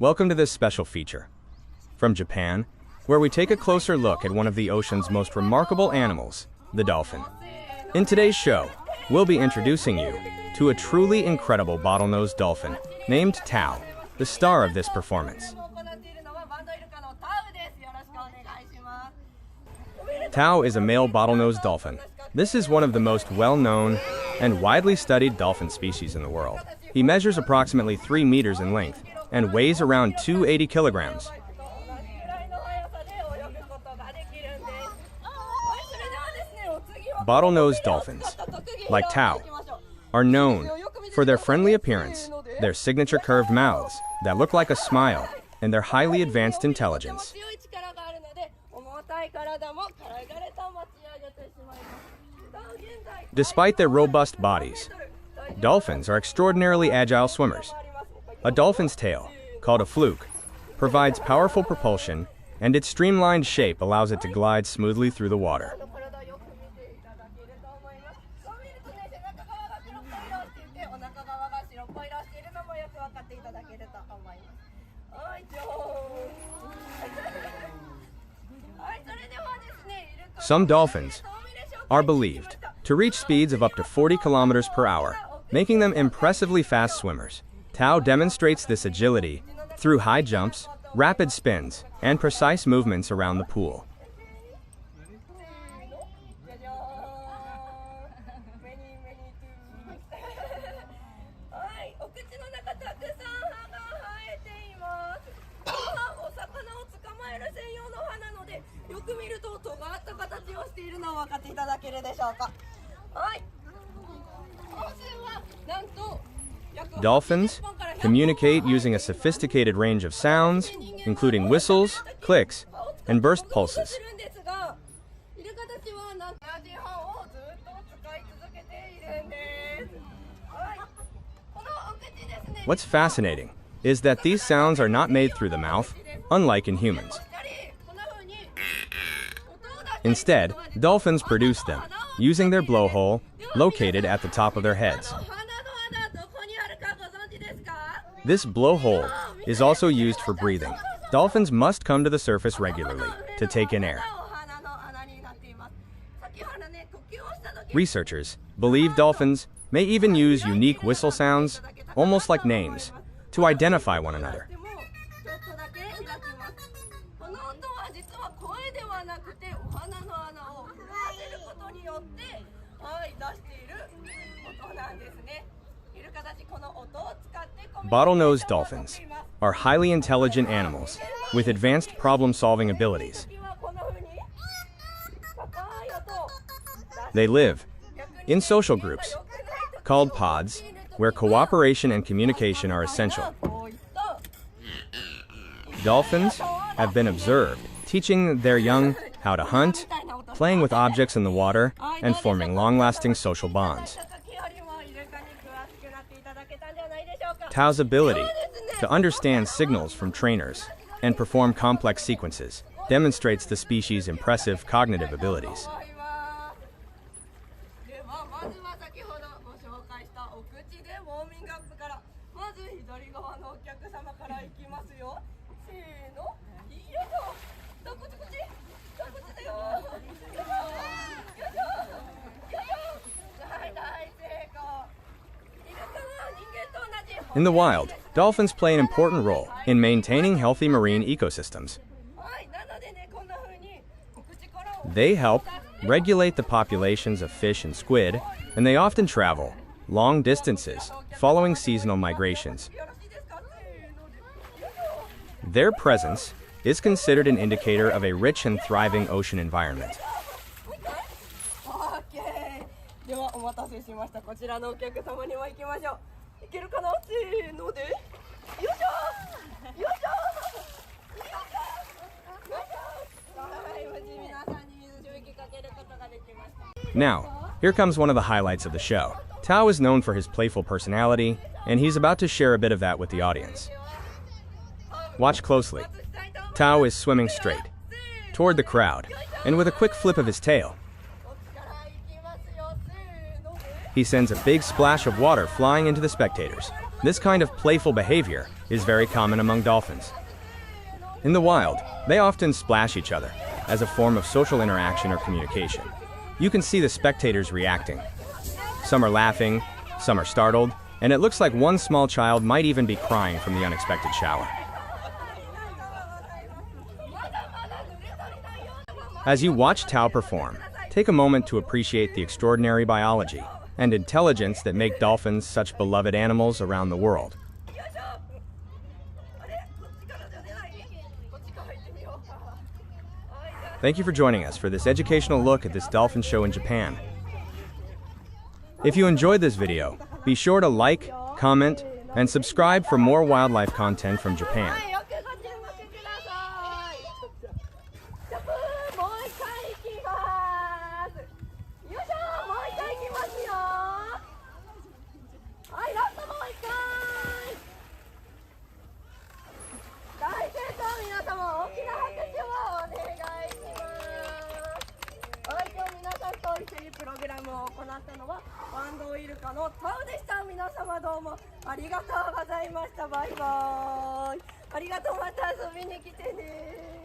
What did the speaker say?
Welcome to this special feature from Japan, where we take a closer look at one of the ocean's most remarkable animals, the dolphin. In today's show, we'll be introducing you to a truly incredible bottlenose dolphin named Tao, the star of this performance. Tao is a male bottlenose dolphin. This is one of the most well-known and widely studied dolphin species in the world. He measures approximately 3 meters in length and weighs around 280 kilograms. Bottlenose dolphins, like Tao, are known for their friendly appearance, their signature curved mouths that look like a smile, and their highly advanced intelligence. Despite their robust bodies, dolphins are extraordinarily agile swimmers. A dolphin's tail, called a fluke, provides powerful propulsion, and its streamlined shape allows it to glide smoothly through the water. Some dolphins are believed to reach speeds of up to 40 kilometers per hour, making them impressively fast swimmers. Tao demonstrates this agility through high jumps, rapid spins, and precise movements around the pool. Dolphins communicate using a sophisticated range of sounds, including whistles, clicks, and burst pulses. What's fascinating is that these sounds are not made through the mouth, unlike in humans. Instead, dolphins produce them using their blowhole located at the top of their heads. This blowhole is also used for breathing. Dolphins must come to the surface regularly to take in air. Researchers believe dolphins may even use unique whistle sounds, almost like names, to identify one another. Bottlenose dolphins are highly intelligent animals with advanced problem-solving abilities. They live in social groups called pods, where cooperation and communication are essential. Dolphins have been observed teaching their young how to hunt, playing with objects in the water, and forming long-lasting social bonds. Tao's ability to understand signals from trainers and perform complex sequences demonstrates the species' impressive cognitive abilities. In the wild, dolphins play an important role in maintaining healthy marine ecosystems. They help regulate the populations of fish and squid, and they often travel long distances following seasonal migrations. Their presence is considered an indicator of a rich and thriving ocean environment. Now, here comes one of the highlights of the show. Tao is known for his playful personality, and he's about to share a bit of that with the audience. Watch closely. Tao is swimming straight toward the crowd, and with a quick flip of his tail, he sends a big splash of water flying into the spectators. This kind of playful behavior is very common among dolphins. In the wild, they often splash each other as a form of social interaction or communication. You can see the spectators reacting. Some are laughing, some are startled, and it looks like one small child might even be crying from the unexpected shower. As you watch Tao perform, take a moment to appreciate the extraordinary biology and intelligence that make dolphins such beloved animals around the world. Thank you for joining us for this educational look at this dolphin show in Japan. If you enjoyed this video, be sure to like, comment, and subscribe for more wildlife content from Japan.プログラムを行ったのはバンドイルカのタウでした。皆様どうもありがとうございました。バイバーイ。ありがとう。また遊びに来てね。